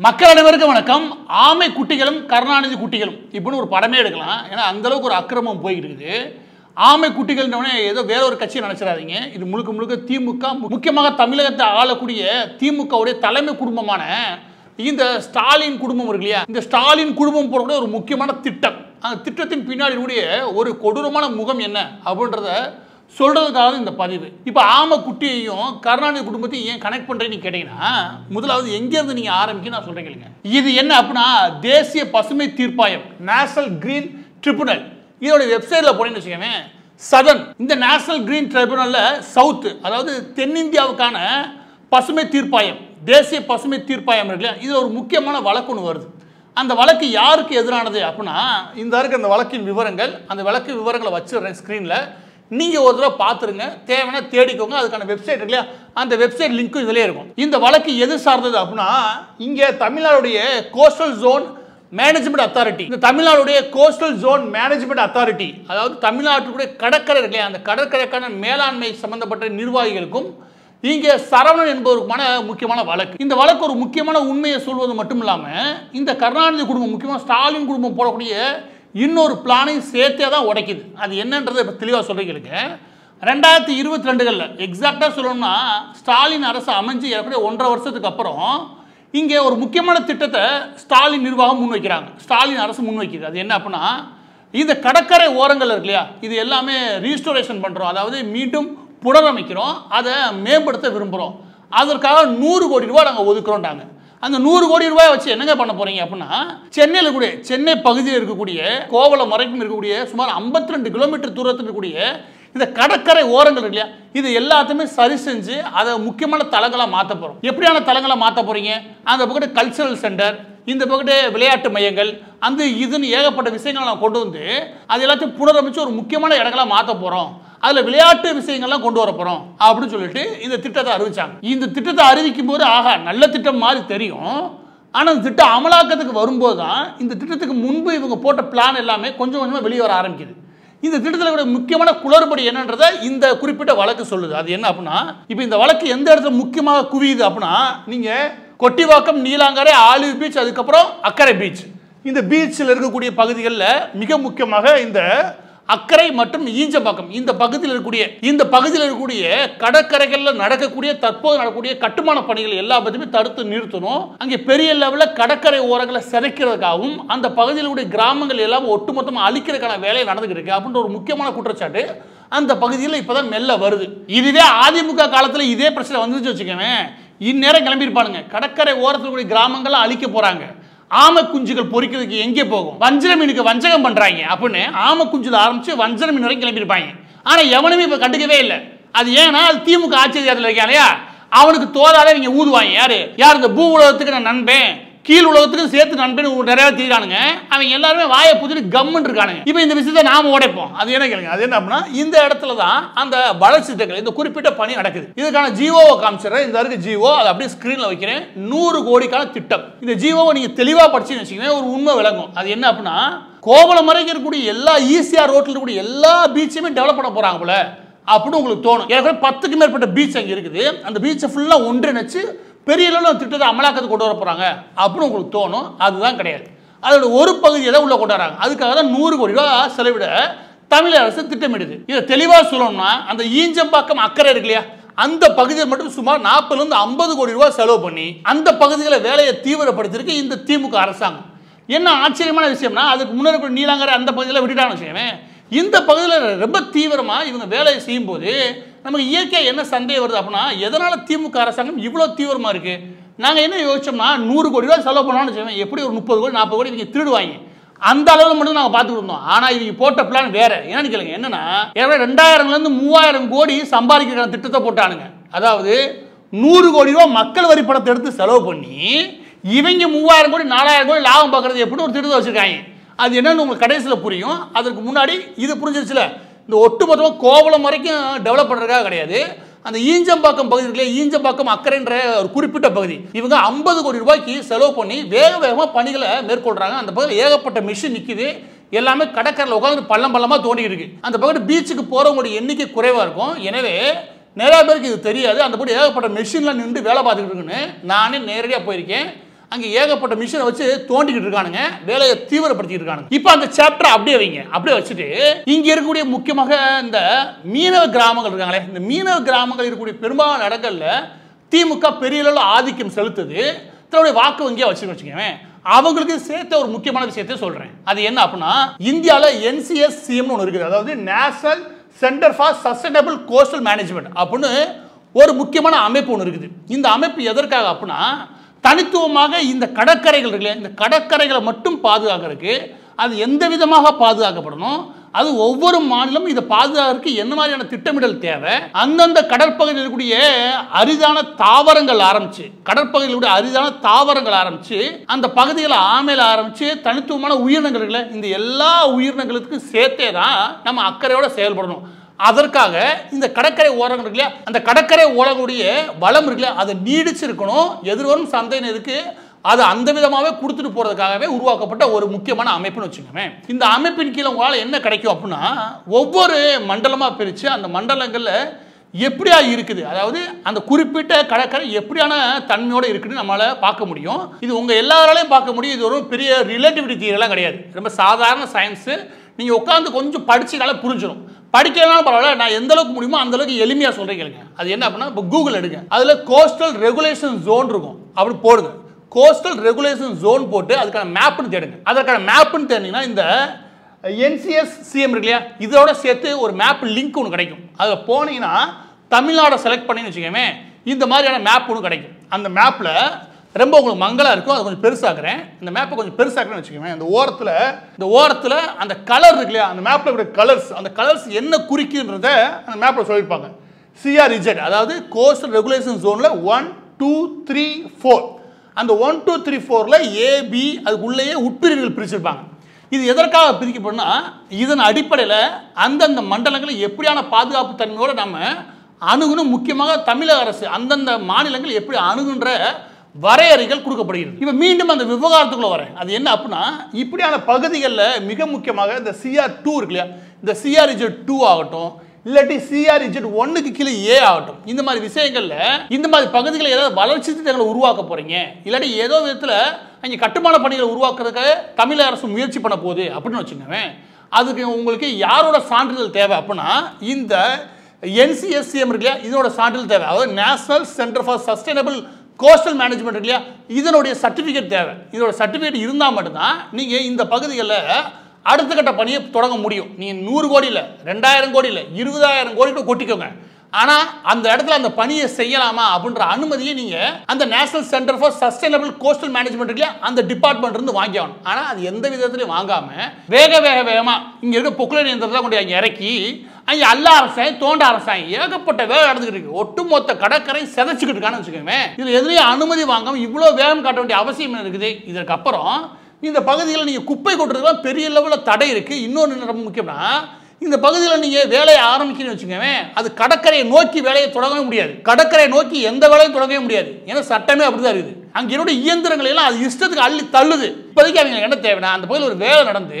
மக்கள் அனைவருக்கும் வணக்கம். ஆமை குட்டிகளும் கருணாநிதி குட்டிகளும் இப்படின்னு ஒரு படமே எடுக்கலாம். ஏன்னா அந்த அளவுக்கு ஒரு அக்கிரமம் போய்கிட்டு இருக்குது. ஆமை குட்டிகள்னே ஏதோ வேற ஒரு கட்சியை நினைச்சிடாதீங்க. இது முழுக்க முழுக்க திமுக, முக்கியமாக தமிழகத்தை ஆளக்கூடிய திமுகவுடைய தலைமை குடும்பமான இந்த ஸ்டாலின் குடும்பம் இருக்கு இல்லையா, இந்த ஸ்டாலின் குடும்பம் போடக்கூடிய ஒரு முக்கியமான திட்டம். அந்த திட்டத்தின் பின்னாடி ஒரு கொடூரமான முகம் என்ன அப்படின்றத சொல்றதுக்காக இந்த பதிவு. இப்போ ஆமை குட்டியையும் கருணாநிதி குடும்பத்தையும் ஏன் கனெக்ட் பண்றேன்னு கேட்டீங்கன்னா, முதலாவது எங்கேருந்து நீங்க ஆரம்பிக்க நான் சொல்றேன் கேளுங்க. இது என்ன அப்படின்னா, தேசிய பசுமை தீர்ப்பாயம், நேஷனல் கிரீன் ட்ரிபுனல், இதோட வெப்சைட்ல போனீங்கன்னு வச்சுக்கோங்க. சதன் இந்த நேஷனல் கிரீன் ட்ரிபுனல்ல சவுத், அதாவது தென்னிந்தியாவுக்கான பசுமை தீர்ப்பாயம், தேசிய பசுமை தீர்ப்பாயம் இருக்குல்ல, இதுல ஒரு முக்கியமான வழக்கு ஒன்று வருது. அந்த வழக்கு யாருக்கு எதிரானது அப்படின்னா, இந்த இருக்க அந்த வழக்கின் விவரங்கள், அந்த வழக்கு விவரங்களை வச்சிடுறேன் ஸ்க்ரீனில், நீங்கள் ஒரு தடவை பார்த்துருங்க, தேவைன்னா தேடிக்கோங்க. அதுக்கான வெப்சைட் இருக்கு இல்லையா, அந்த வெப்சைட் லிங்க்கும் இதிலே இருக்கும். இந்த வழக்கு எது சார்ந்தது அப்படின்னா, இங்கே தமிழ்நாடுடைய கோஸ்டல் ஜோன் மேனேஜ்மெண்ட் அத்தாரிட்டி, இந்த தமிழ்நாடுடைய கோஸ்டல் ஜோன் மேனேஜ்மெண்ட் அத்தாரிட்டி, அதாவது தமிழ்நாட்டுடைய கடற்கரை இருக்கு இல்லையா, அந்த கடற்கரைக்கான மேலாண்மை சம்பந்தப்பட்ட நிர்வாகிகளுக்கும் இங்கே சரவணன் என்பவருக்குமான முக்கியமான வழக்கு. இந்த வழக்கு ஒரு முக்கியமான உண்மையை சொல்வது மட்டும் இல்லாமல், இந்த கருணாநிதி குடும்பம், முக்கியமாக ஸ்டாலின் குடும்பம் போடக்கூடிய இன்னொரு பிளானையும் சேர்த்தே தான் உடைக்குது. அது என்னன்றதை இப்போ தெளிவாக சொல்றீங்களுக்கு. 2022 எக்ஸாக்டாக சொல்லணும்னா, ஸ்டாலின் அரசு அமைஞ்சு ஏற்கனவே 1.5 வருஷத்துக்கு அப்புறம் இங்கே ஒரு முக்கியமான திட்டத்தை ஸ்டாலின் நிர்வாகம் முன்வைக்கிறாங்க, ஸ்டாலின் அரசு முன்வைக்குது. அது என்ன அப்படின்னா, இந்த கடற்கரை ஓரங்கள் இருக்கு இல்லையா, இது எல்லாமே ரீஸ்டோரேஷன் பண்ணுறோம், அதாவது மீண்டும் புனரமைக்கிறோம், அதை மேம்படுத்த விரும்புகிறோம். அதற்காக 100 கோடி ரூபாய் நாங்கள் ஒதுக்குறோம்டாங்க. அந்த 100 கோடி ரூபாய் வச்சு என்னங்க பண்ண போறீங்க அப்படின்னா, சென்னையில் கூட, சென்னை பகுதியில் இருக்கக்கூடிய கோவளம் வரைக்கும் இருக்கக்கூடிய சுமார் 52 கிலோமீட்டர் தூரத்தில் இருக்கக்கூடிய இந்த கடற்கரை ஓரங்கள் இல்லையா, இது எல்லாத்தையுமே சரி செஞ்சு அதை முக்கியமான தலங்களாக மாற்ற போகிறோம். எப்படியான தலங்களை மாற்ற போறீங்க? அந்த பக்கத்து கல்ச்சரல் சென்டர், இந்த பக்கத்து விளையாட்டு மையங்கள், அந்த இதுன்னு ஏகப்பட்ட விஷயங்களை நான் கொண்டு வந்து அது எல்லாத்தையும் புனரமைச்சு ஒரு முக்கியமான இடங்களா மாற்ற போகிறோம், அதில் விளையாட்டு விஷயங்கள்லாம் கொண்டு வர போகிறோம் அப்படின்னு சொல்லிட்டு இந்த திட்டத்தை அறிவிச்சாங்க. இந்த திட்டத்தை அறிவிக்கும் போது ஆகா நல்ல திட்டம் மாதிரி தெரியும். ஆனால் இந்த திட்டம் அமலாக்கத்துக்கு வரும்போது தான் இந்த திட்டத்துக்கு முன்பு இவங்க போட்ட பிளான் எல்லாமே கொஞ்சம் கொஞ்சமாக வெளியே வர ஆரம்பிக்குது. இந்த திட்டத்தில் முக்கியமான குளறுபடி என்னன்றதை இந்த குறிப்பிட்ட வழக்கு சொல்லுது. அது என்ன அப்படின்னா, இப்போ இந்த வழக்கு எந்த இடத்துல முக்கியமாக குவியுது அப்படின்னா, நீங்கள் கொட்டிவாக்கம், நீலாங்கரை, ஆலிவ் பீச், அதுக்கப்புறம் அக்கரை பீச், இந்த பீச்சில் இருக்கக்கூடிய பகுதிகளில் மிக முக்கியமாக இந்த அக்கரை மற்றும் ஈஞ்சம்பாக்கம் இந்த பகுதியில் இருக்கக்கூடிய கடற்கரைகளில் நடக்கக்கூடிய தற்போது நடக்கக்கூடிய கட்டுமான பணிகள் எல்லா பற்றியுமே தடுத்து நிறுத்தணும். அங்கே பெரிய லெவலில் கடற்கரை ஓரங்களை சிதைக்கிறதுக்காகவும் அந்த பகுதியிலுடைய கிராமங்கள் எல்லாம் ஒட்டுமொத்தமாக அழிக்கிறதுக்கான வேலை நடந்துகிட்டு இருக்கு அப்படின்ற ஒரு முக்கியமான குற்றச்சாட்டு அந்த பகுதியில் இப்போதான் மெல்ல வருது. இதுவே அதிமுக காலத்தில் இதே பிரச்சனை வந்துச்சு வச்சுக்கோங்க, இந்நேரம் கிளம்பியிருப்பானுங்க. கடற்கரை ஓரத்தில் கூடிய கிராமங்கள்லாம் அழிக்க போறாங்க, ஆமை குஞ்சுகள் பொறிக்கிறதுக்கு எங்கே போகும், வஞ்சர மீனுக்கு வஞ்சகம் பண்றாங்க அப்படின்னு ஆமை குஞ்சுல ஆரம்பிச்சு வஞ்சர மீன் வரைக்கும் கிளம்பியிருப்பாங்க. ஆனா எவனுமே இப்ப கண்டுக்கவே இல்லை. அது ஏன்னா அது திமுக ஆட்சி அதிகாரத்தில் இருக்கான் இல்லையா, அவனுக்கு தோதாலே இவங்க ஊதுவாங்க. யார் இந்த பூ உலகத்துக்கு நான் நண்பேன், கீழ் உலகத்துக்கு சேர்த்து நண்பன் நிறைய தீரானுங்க, அவங்க எல்லாருமே வாயை புதிட்டு கம்முன்னு இருக்கானுங்க. இப்போ இந்த விஷயத்தை நாம உடைப்போம். அது என்ன கேளுங்க, அது என்ன அப்படின்னா, இந்த இடத்துல தான் அந்த வளர்ச்சி திட்டங்கள், இந்த குறிப்பிட்ட பணி நடக்குது. இதுக்கான ஜிஓவை காமிச்சிடுறேன். இந்த இருக்கு ஜிஓ, அதை அப்படியே ஸ்கிரீன்ல வைக்கிறேன். 100 கோடிக்கான திட்டம். இந்த ஜிஓவை நீங்க தெளிவா படிச்சுன்னு வச்சுக்கோங்க, ஒரு உண்மை விளங்கும். அது என்ன அப்படின்னா, கோவளம் வரைக்கும் இருக்கக்கூடிய எல்லா ஈசிஆர் ரோட்ல இருக்கக்கூடிய எல்லா பீச்சையுமே டெவலப் பண்ண போறாங்க போல அப்படின்னு உங்களுக்கு தோணும். ஏற்கனவே 10க்கும் மேற்பட்ட பீச் அங்கே இருக்குது. அந்த பீச்சை ஃபுல்லா ஒன்றிணைச்சு பெரிய அளவில் திட்டத்தை அமலாக்கத்துக்கு கொண்டு வர போறாங்க அப்படின்னு உங்களுக்கு தோணும். அதுதான் கிடையாது. அதோட ஒரு பகுதியை தான் உள்ள கொண்டு வராங்க. அதுக்காக தான் 100 கோடி ரூபாய் செலவிட தமிழக அரசு திட்டமிடுது. இதை தெளிவாக சொல்லணும்னா, அந்த ஈஞ்சம்பாக்கம் அக்கறை இருக்கு இல்லையா, அந்த பகுதியில் மட்டும் சுமார் 40லிருந்து 50 கோடி ரூபாய் செலவு பண்ணி அந்த பகுதிகளை வேலையை தீவிரப்படுத்திருக்கு இந்த திமுக அரசாங்கம். என்ன ஆச்சரியமான விஷயம்னா, அதுக்கு முன்னாடி நீலாங்கரை அந்த பகுதியில் விட்டுட்டான்னு வச்சுக்கோங்க, இந்த பகுதியில் ரொம்ப தீவிரமாக இவங்க வேலையை செய்யும் போது நமக்கு இயற்கையாக என்ன சந்தேகம் வருது அப்படின்னா, எதனால திமுக அரசாங்கம் இவ்வளோ தீவிரமாக இருக்கு? நாங்கள் என்ன யோசிச்சோம்னா, 100 கோடி ரூபாய் செலவு பண்ணலாம்னு வச்சுக்கோங்க, எப்படி ஒரு 30 கோடி 40 கோடி இவங்க திருடுவாங்க, அந்த அளவில் மட்டும் நாங்கள் பார்த்துட்டு இருந்தோம். ஆனால் இவங்க போட்ட பிளான் வேற. என்னன்னு கேளுங்க, என்னன்னா 2000லேருந்து 3000 கோடி சம்பாதிக்கிற திட்டத்தை போட்டானுங்க. அதாவது 100 கோடி ரூபாய் மக்கள் வரி பணத்தை எடுத்து செலவு பண்ணி இவங்க 3000 கோடி 4000 கோடி லாபம் பார்க்கறது எப்படி ஒரு திட்டத்தை வச்சிருக்காங்க. அது என்னன்னு உங்களுக்கு கடைசியில் புரியும். அதுக்கு முன்னாடி இது புரிஞ்சிருச்சுல, இந்த ஒட்டுமொத்தமாக கோவளம் வரைக்கும் டெவலப் பண்ணுறதுக்காக கிடையாது, அந்த ஈஞ்சம்பாக்கம் பகுதி இருக்குல்ல, ஈஞ்சம்பாக்கம் அக்கறைன்ற ஒரு குறிப்பிட்ட பகுதி, இவங்க 50 கோடி ரூபாய்க்கு செலவு பண்ணி வேகமாக பணிகளை மேற்கொள்றாங்க. அந்த பகுதியில் ஏகப்பட்ட மிஷின் நிற்குது, எல்லாமே கடற்கரையில் உட்காந்து பள்ளமாக தோண்டி இருக்கு. அந்த பகுதி பீச்சுக்கு போகிறவங்களுடைய எண்ணிக்கை குறைவாக இருக்கும். எனவே நிறைய பேருக்கு இது தெரியாது. அந்த பகுதி ஏகப்பட்ட மிஷின்லாம் நின்று வேலை பார்த்துக்கிட்டு இருக்குன்னு நானே நேரடியாக போயிருக்கேன். அங்கே ஏகப்பட்ட மிஷினை வச்சு தோண்டிக்கிட்டு இருக்கானுங்க, வேலையை தீவிரப்படுத்திட்டு இருக்கானுங்க. இப்போ அந்த சாப்டர் அப்படியே வைங்க, அப்படியே வச்சுட்டு இங்கே இருக்கக்கூடிய முக்கியமாக இந்த மீனவ கிராமங்கள் இருக்காங்களே, இந்த மீனவ கிராமங்கள் இருக்கக்கூடிய பெரும்பாலான இடங்கள்ல திமுக பெரிய அளவில் ஆதிக்கம் செலுத்துது, தன்னுடைய வாக்கு வங்கியா வச்சுக்கோங்க. அவங்களுக்கு சேர்த்த ஒரு முக்கியமான விஷயத்தை சொல்றேன். அது என்ன அப்படின்னா, இந்தியாவில் NCSCM ஒன்று இருக்குது, அதாவது national centre for sustainable coastal management அப்படின்னு ஒரு முக்கியமான அமைப்பு ஒன்று இருக்குது. இந்த அமைப்பு எதற்காக அப்படின்னா, தனித்துவமாக இந்த கடற்கரைகள் இருக்குல்ல, இந்த கடற்கரைகளை மட்டும் பாதுகாக்கிறதுக்கு அது எந்த விதமாக பாதுகாக்கப்படணும், அது ஒவ்வொரு மாநிலமும் இதை பாதுகாக்கிறதுக்கு என்ன மாதிரியான திட்டமிடல் தேவை, அந்தந்த கடற்பகுதியில் இருக்கக்கூடிய அரிதான தாவரங்கள் ஆரம்பிச்சு, கடற்பகுதியிலுடைய அரிதான தாவரங்கள் ஆரம்பிச்சு, அந்த பகுதிகளை ஆமையில ஆரம்பிச்சு தனித்துவமான உயிரினங்கள் இருக்குல்ல, இந்த எல்லா உயிரினங்களுக்கும் சேர்த்தே தான் நம்ம அக்கறையோட செயல்படணும். அதற்காக இந்த கடற்கரை ஓரங்கள் இருக்குல்ல, அந்த கடற்கரை ஓரக்கூடிய வளம் இருக்குல்ல, அதை நீடிச்சிருக்கணும், எதிர்வரும் சந்தையினருக்கு அது அந்த விதமாகவே கொடுத்துட்டு போகிறதுக்காகவே உருவாக்கப்பட்ட ஒரு முக்கியமான அமைப்புன்னு வச்சுக்கோங்க. இந்த அமைப்பின் கீழே உங்களால் என்ன கிடைக்கும் அப்படின்னா, ஒவ்வொரு மண்டலமாக பிரித்து அந்த மண்டலங்களில் எப்படியா இருக்குது, அதாவது அந்த குறிப்பிட்ட கடற்கரை எப்படியான தன்மையோடு இருக்குன்னு நம்மளால் பார்க்க முடியும். இது உங்கள் எல்லாராலையும் பார்க்க முடியும். இது ஒரு பெரிய ரிலேட்டிவிட்டி தியரிலாம் கிடையாது, ரொம்ப சாதாரண சயின்ஸு. நீங்கள் உட்காந்து கொஞ்சம் படிச்சினால புரிஞ்சிடும். படிக்கலாம் பரவாயில்ல, நான் எந்த அளவுக்கு முடியுமோ அந்த அளவுக்கு எளிமையாக சொல்கிறேன் கேளுங்க. அது என்ன அப்படின்னா, இப்போ கூகுள் எடுங்க, அதில் கோஸ்டல் ரெகுலேஷன் ஜோன் இருக்கும், அப்படி போடுங்க. கோஸ்டல் ரெகுலேஷன் ஜோன் போட்டு அதுக்கான மேப்னு தேடுங்க. அதற்கான மேப்னு தேடிங்கன்னா இந்த NCSCM இருக்கு இல்லையா, இதோட சேர்த்து ஒரு மேப் லிங்க் ஒன்று கிடைக்கும். அதில் போனீங்கன்னா தமிழ்நாடை செலக்ட் பண்ணின்னு வச்சுக்கோமே, இந்த மாதிரியான மேப் ஒன்று கிடைக்கும். அந்த மேப்பில் ரொம்ப உங்களுக்கு மங்கலாக இருக்கும், அதை கொஞ்சம் பெருசாக்குறேன். இந்த மேப்பை கொஞ்சம் பெருசாக்குறேன்னு வச்சுக்கோங்க. இந்த ஓரத்தில் அந்த கலர் இருக்கு இல்லையா, அந்த மேப்பில் இருக்கிற கலர்ஸ், அந்த கலர்ஸ் என்ன குறிக்குன்றத அந்த மேப்பில் சொல்லியிருப்பாங்க. CRZ, அதாவது கோஸ்டல் ரெகுலேஷன் ஜோனில் 1, 2, 3, 4. அந்த 1, 2, 3, 4ல் AB அதுக்குள்ளேயே உட்பிரிவுகள் பிரிச்சிருப்பாங்க. இது எதற்காக பிரிக்கப்படனா, இதன் அடிப்படையில் அந்தந்த மண்டலங்களில் எப்படியான பாதுகாப்பு தன்மையோடு நம்ம அணுகணும், முக்கியமாக தமிழக அரசு அந்தந்த மாநிலங்கள் எப்படி அணுகுன்ற வரையறைகள் கொடுக்கப்படுகிறது. இப்போ மீண்டும் அந்த விவகாரத்துக்குள்ள வரேன். அது என்ன அப்படின்னா, இப்படியான பகுதிகளில் மிக முக்கியமாக இந்த CR2 இருக்கு இல்லையா, இந்த CRZ2 ஆகட்டும், இல்லாட்டி CRZ 1க்கு கீழே A ஆகட்டும், இந்த மாதிரி விஷயங்கள்ல இந்த மாதிரி பகுதிகளை ஏதாவது வளர்ச்சி திட்டங்களை உருவாக்க போறீங்க, இல்லாட்டி ஏதோ விதத்தில் அங்கே கட்டுமான பணிகளை உருவாக்குறதுக்கு தமிழக அரசு முயற்சி பண்ண போகுது அப்படின்னு வச்சுக்கோங்க. அதுக்கு உங்களுக்கு யாரோட சான்றிதழ் தேவை அப்படின்னா, இந்த NCSCM இருக்கு இல்லையா, இதோட சான்றிதழ் தேவை. அதாவது national centre for sustainable coastal management இருக்கு இல்லையா, இதனுடைய சர்டிஃபிகேட் தேவை. இதோட சர்டிஃபிகேட் இருந்தால் மட்டும்தான் நீங்கள் இந்த பகுதிகளில் அடுத்த கட்ட பணியை தொடங்க முடியும். நீங்கள் 100 கோடி இல்லை, 2000 கோடி இல்லை, 20,000 கோடி கொட்டிக்கோங்க. ஆனால் அந்த இடத்துல அந்த பணியை செய்யலாமா அப்படின்ற அனுமதியை நீங்கள் அந்த national centre for sustainable coastal management இல்லையா, அந்த டிபார்ட்மெண்ட் இருந்து வாங்கி ஆகணும். ஆனால் அது எந்த விதத்துலையும் வாங்காமல் வேகமாக இங்கே இருக்க பொக்லைன் இயந்திரத்தை கொண்டு அங்கே இறக்கி அங்கே அல்ல அரசாங்கம் தோண்ட அரசாங்கம் ஏகப்பட்ட வேலை நடந்துக்கிட்டு இருக்கு. ஒட்டுமொத்த கடற்கரை செதைச்சிக்கிட்டு இருக்கான்னு வச்சுக்கோங்க. இதில் எதிரையும் அனுமதி வாங்காமல் இவ்வளோ வேகம் காட்ட வேண்டிய அவசியம் இருக்குது. இதற்கப்புறம் இந்த பகுதியில் நீங்கள் குப்பை கொட்டுறதுலாம் பெரிய லெவலில் தடை இருக்குது. இன்னொன்று ரொம்ப முக்கியம்னா, இந்த பகுதியில் நீங்கள் வேலையை ஆரம்பிக்கணும்னு வச்சுக்கோங்க, அது கடற்கரையை நோக்கி வேலையை தொடங்கவே முடியாது. கடற்கரையை நோக்கி எந்த வேலையும் தொடங்கவே முடியாது, ஏன்னா சட்டமே அப்படிதான் இருக்குது. அங்கே என்னோட இயந்திரங்கள் எல்லாம் அது இஷ்டத்துக்கு அள்ளி தள்ளுது. இப்போதைக்கு அவங்க என்ன தேவைன்னா, அந்த பகுதியில் ஒரு வேலை நடந்து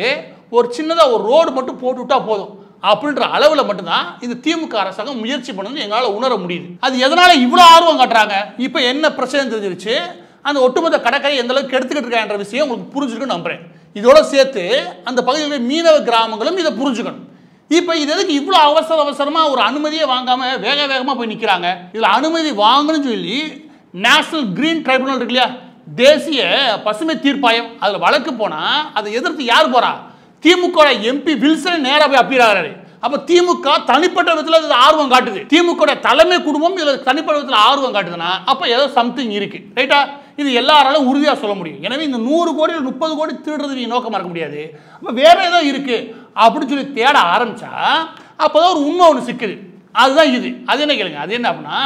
ஒரு சின்னதாக ஒரு ரோடு மட்டும் போட்டு விட்டா போதும் அப்படின்ற அளவில் மட்டும்தான் இந்த திமுக அரசாங்கம் முயற்சி பண்ணணும்னு எங்களால் உணர முடியுது. அது எதனால இவ்வளோ ஆர்வம் காட்டுறாங்க, இப்போ என்ன பிரச்சனை தெரிஞ்சிருச்சு, அந்த ஒட்டுமொத்த கடற்கரை எந்த அளவுக்கு எடுத்துக்கிட்டு இருக்கான்ற விஷயம் உங்களுக்கு புரிஞ்சுக்கணும்னு நம்புறேன். இதோட சேர்த்து அந்த பகுதியில் மீனவ கிராமங்களும் இதை புரிஞ்சுக்கணும். இப்போ இது எதுக்கு இவ்வளோ அவசரமாக ஒரு அனுமதியை வாங்காமல் வேகமாக போய் நிற்கிறாங்க? இதில் அனுமதி வாங்கணும்னு சொல்லி நேஷனல் கிரீன் ட்ரைபுனல் இருக்கு இல்லையா, தேசிய பசுமை தீர்ப்பாயம், அதில் வழக்கு போனால் அதை எதிர்த்து யார் போகிறா? திமுக MP வில்சன் நேராக போய் அப்பீல் ஆகிறாரு. அப்போ திமுக தனிப்பட்ட விதத்தில் ஆர்வம் காட்டுது, திமுக தலைமை குடும்பம் இதில் தனிப்பட்ட விதத்தில் ஆர்வம் காட்டுதுன்னா அப்போ ஏதோ சம்திங் இருக்கு, ரைட்டா? இது எல்லாராலும் உறுதியாக சொல்ல முடியும். எனவே இந்த 100 கோடியில் 30 கோடி திருடுறது நீ நோக்கமாக இருக்க முடியாது. அப்போ வேற ஏதோ இருக்கு அப்படின்னு சொல்லி தேட ஆரம்பிச்சா அப்போதான் ஒரு உண்மை ஒன்று சிக்குது. அதுதான் இது. அது என்ன கேளுங்க, அது என்ன அப்படின்னா,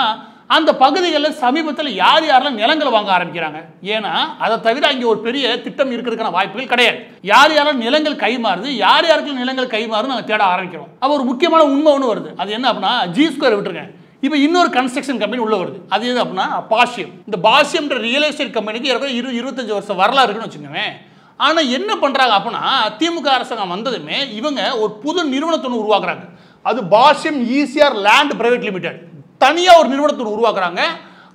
அந்த பகுதிகளில் சமீபத்தில் யாரெல்லாம் நிலங்களை வாங்க ஆரம்பிக்கிறாங்க. ஏன்னா அதை தவிர அங்கே ஒரு பெரிய திட்டம் இருக்கிறதுக்கான வாய்ப்புகள் கிடையாது. யாரெல்லாம் நிலங்கள் கைமாறுது, யாருக்கு நிலங்கள் கைமாறுது நாங்கள் தேட ஆரம்பிக்கிறோம். அப்போ ஒரு முக்கியமான உண்மை ஒன்று வருது. அது என்ன அப்படின்னா, G2 விட்டுருக்கேன், இப்போ இன்னொரு கன்ஸ்ட்ரக்ஷன் கம்பெனி உள்ள வருது. அது எது அப்படின்னா பாஷ்யம். இந்த பாஷ்யம்ன்ற ரியல் எஸ்டேட் கம்பெனிக்கு 25 வருஷம் வரலாறு இருக்குன்னு வச்சுக்கோங்க. ஆனால் என்ன பண்ணுறாங்க அப்படின்னா, திமுக அரசாங்கம் வந்ததுமே இவங்க ஒரு புது நிறுவனத்தை உருவாக்குறாங்க. அது பாஷ்யம் ECR லேண்ட் பிரைவேட் லிமிடெட், தனியாக ஒரு நிறுவனத்தை உருவாக்குறாங்க.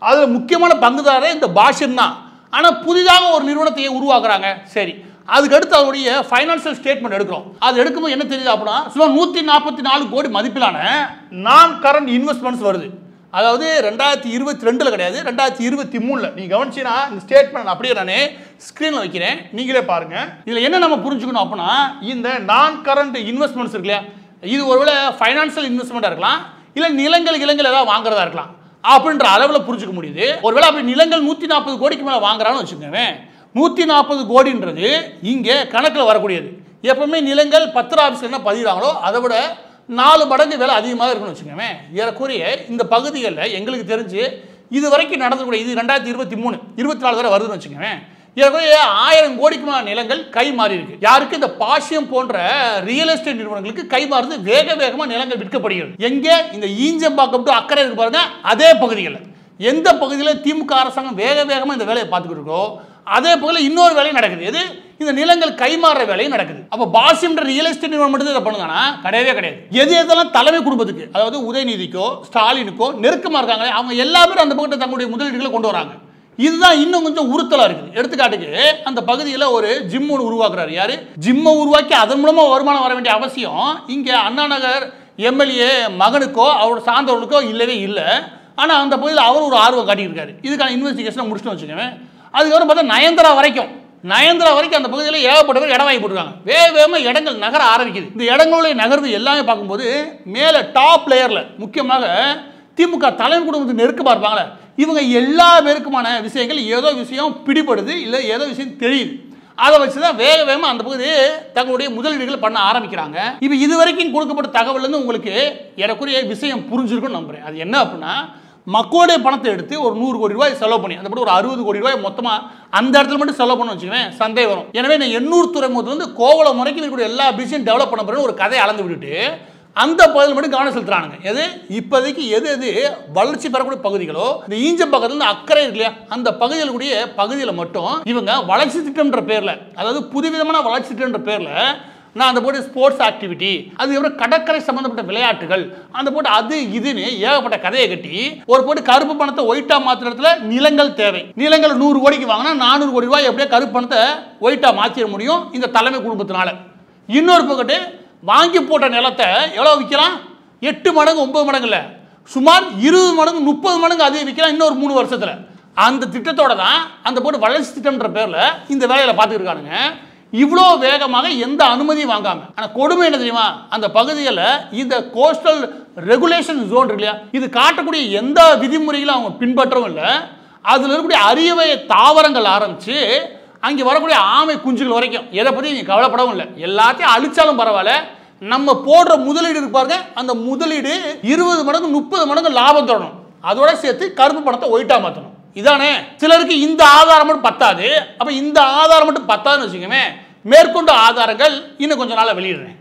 அதில் முக்கியமான பங்குதாரே இந்த பாஷ்யம் தான். ஆனால் புதிதாக ஒரு நிறுவனத்தை உருவாக்குறாங்க. சரி, அதுக்கடுத்து அதனுடைய ஃபைனான்சியல் ஸ்டேட்மெண்ட் எடுக்கிறோம். அது எடுக்கும்போது என்ன தெரியுது அப்படின்னா, சுமார் 144 கோடி மதிப்பிலான நான் கரண்ட் இன்வெஸ்ட்மெண்ட்ஸ் வருது. அதாவது 2022 கிடையாது, 2023. நீங்க கவனிச்சீங்கன்னா இந்த ஸ்டேட்மெண்ட் அப்படியே நான் ஸ்கிரீன்ல வைக்கிறேன், நீங்களே பாருங்க. இதுல என்ன நம்ம புரிஞ்சுக்கணும் அப்படின்னா, இந்த நான் கரண்ட் இன்வெஸ்ட்மெண்ட்ஸ் இருக்கு இல்லையா, இது ஒருவேளை ஃபைனான்சியல் இன்வெஸ்ட்மெண்ட்டாக இருக்கலாம், இல்லை நிலங்கள் ஏதாவது வாங்குறதா இருக்கலாம் அப்படின்ற அளவில் புரிஞ்சுக்க முடியுது. ஒருவேளை அப்படி நிலங்கள் 140 கோடிக்கு மேலே வாங்குறான்னு வச்சுக்கோங்க. 140 கோடின்றது இங்கே கணக்கில் வரக்கூடியது. எப்பவுமே நிலங்கள் பத்திர ஆஃபீஸில் என்ன பதிகிறாங்களோ அதை விட 4 மடங்கு விலை அதிகமாக இருக்குன்னு வச்சுக்கோங்க. ஏறக்குறைய இந்த பகுதிகளில் எங்களுக்கு தெரிஞ்சு இது வரைக்கும் நடந்தக்கூடிய, இது 2023 24 வரை வருதுன்னு வச்சுக்கோங்க, ஏறக்குறைய 1000 கோடிக்கு மேலே நிலங்கள் கை மாறி இருக்கு. யாருக்கு? இந்த பாசியம் போன்ற ரியல் எஸ்டேட் நிறுவனங்களுக்கு கை மாறுது. வேகமாக நிலங்கள் விற்கப்படுகிறது. எங்கே? இந்த ஈஞ்சம்பாக்கம் டு அக்கறை இருக்கு பாருங்க, அதே பகுதிகளில். எந்த பகுதியில் திமுக அரசாங்கம் வேகமாக இந்த வேலையை பார்த்துக்கிட்டு இருக்கோ அதே பகுதியில் இன்னொரு வேலையும் நடக்குது. எது? இந்த நிலங்கள் கைமாறுற வேலையும் நடக்குது. அப்போ பாசியம் ரியல் எஸ்டேட் நிறுவனம் மட்டும் இதை பண்ணுங்கன்னா கிடையவே. எதெல்லாம் தலைமை குடும்பத்துக்கு, அதாவது உதயநிதிக்கோ ஸ்டாலினுக்கோ நெருக்கமாக இருக்காங்க, அவங்க எல்லாரும் அந்த பக்கத்தை தங்களுடைய முதலீடுகளை கொண்டு வராங்க. இதுதான் இன்னும் கொஞ்சம் உறுத்தலா இருக்குது. எடுத்துக்காட்டுக்கு அந்த பகுதியில் ஒரு ஜிம் ஒன்று உருவாக்குறாரு. யாரு? ஜிம்மை உருவாக்கி அதன் மூலமா வருமானம் வர வேண்டிய அவசியம் இங்கே அண்ணா நகர் எம்எல்ஏ மகனுக்கோ அவரோட சார்ந்தவர்களுக்கோ இல்லவே இல்லை. ஆனால் அந்த பகுதியில் அவர் ஒரு ஆர்வம் காட்டியிருக்காரு. இதுக்கான இன்வெஸ்டிகேஷனை முடிச்சுட்டு வச்சுக்கோங்க. அதுக்கப்புறம் பார்த்தா நயன்தாரா வரைக்கும் அந்த பகுதியில் ஏகப்பட்டவர் இடம் வாங்கி போட்டுருக்காங்க. வேகமாக இடங்கள் நகர ஆரம்பிக்குது. இந்த இடங்களுடைய நகர்வு எல்லாமே பார்க்கும்போது மேலே டாப் லேயரில் முக்கியமாக திமுக தலைமை குடும்பத்துக்கு நெருக்கமாக இருப்பாங்களே, இவங்க எல்லா பேருக்குமான விஷயங்கள் ஏதோ விஷயம் பிடிபடுது, இல்லை ஏதோ விஷயம் தெரியுது. அதை வச்சுதான் வேகமாக அந்த பகுதி தங்களுடைய முதலீடுகள் பண்ண ஆரம்பிக்கிறாங்க. இப்போ இதுவரைக்கும் கொடுக்கப்பட்ட தகவல் உங்களுக்கு எனக்குரிய விஷயம் புரிஞ்சிருக்குன்னு நம்புறேன். அது என்ன அப்படின்னா, மக்களுடைய பணத்தை எடுத்து ஒரு 100 கோடி ரூபாய் செலவு பண்ணி அந்த ஒரு 60 கோடி ரூபாய் மொத்தமாக அந்த இடத்துல மட்டும் செலவு பண்ண வச்சுக்குவேன், சந்தேகம் வரும். எனவே நான் 800 துறைமுகத்தில் கோவளம் வரைக்கும் இருக்கக்கூடிய எல்லா பிசினஸையும் டெவலப் பண்ண பிறகு ஒரு கதையை அளந்து விட்டுட்டு அந்த பகுதியில் மட்டும் கவனம் செலுத்துறானுங்க. எது இப்போதைக்கு எது வளர்ச்சி பெறக்கூடிய பகுதிகளோ, இந்த ஈஞ்சம்பாக்கத்துல அக்கறை இருக்கு இல்லையா, அந்த பகுதியில் மட்டும் இவங்க வளர்ச்சி திட்டம்ன்ற பேரில், அதாவது புதுவிதமான வளர்ச்சி திட்டம்ன்ற பேரில் நான் அந்த போட்டு ஸ்போர்ட்ஸ் ஆக்டிவிட்டி, அதுக்கப்புறம் கடற்கரை சம்பந்தப்பட்ட விளையாட்டுகள், அந்த போட்டு அது இதுன்னு ஏகப்பட்ட கதையை கட்டி ஒரு போட்டு கருப்பு பணத்தை ஒயிட்டா மாத்திரத்துல நிலங்கள் தேவை. நிலங்கள் 100 கோடிக்கு வாங்கினா 400 கோடி ரூபாய் எப்படியா கருப்பு பணத்தை ஒயிட்டா மாற்றிட முடியும் இந்த தலைமை குடும்பத்தினால. இன்னொரு பக்கத்து வாங்கி போட்ட நிலத்தை எவ்வளோ விற்கலாம்? 8 மடங்கு 9 மடங்கு இல்லை, சுமார் 20 மடங்கு 30 மடங்கு அதிகம் விற்கலாம் இன்னொரு 3 வருஷத்துல. அந்த திட்டத்தோட தான் அந்த போட்டு வளர்ச்சி திட்டம்ன்ற பேர்ல இந்த வேலையில பார்த்துட்டு இருக்கானுங்க. இவ்வளோ வேகமாக எந்த அனுமதியும் வாங்காம. ஆனால் கொடுமை என்ன தெரியுமா, அந்த பகுதியில் இந்த கோஸ்டல் ரெகுலேஷன் ஜோன் இருக்கு இல்லையா, இது காட்டக்கூடிய எந்த விதிமுறைகளும் அவங்க பின்பற்றவும் இல்லை. அதில் இருக்கக்கூடிய அரியவகை தாவரங்கள் ஆரம்பிச்சு அங்கே வரக்கூடிய ஆமை குஞ்சுகள் வரைக்கும் எதை பற்றி நீங்கள் கவலைப்படவும் இல்லை. எல்லாத்தையும் அழிச்சாலும் பரவாயில்ல, நம்ம போடுற முதலீடு இருக்கு பாருங்க, அந்த முதலீடு 20 மடங்கு 30 மடங்கு லாபம் தரணும். அதோட சேர்த்து கருப்பு பணத்தை ஒயிட்டா மாற்றணும். இதானே? சிலருக்கு இந்த ஆதாரம் மட்டும் பத்தாது. அப்ப இந்த ஆதாரம் மட்டும் பத்தாதுன்னு வச்சுக்கோங்க, மேற்கொண்ட ஆதாரங்கள் இன்னும் கொஞ்ச நாள் வெளியிடுறேன்.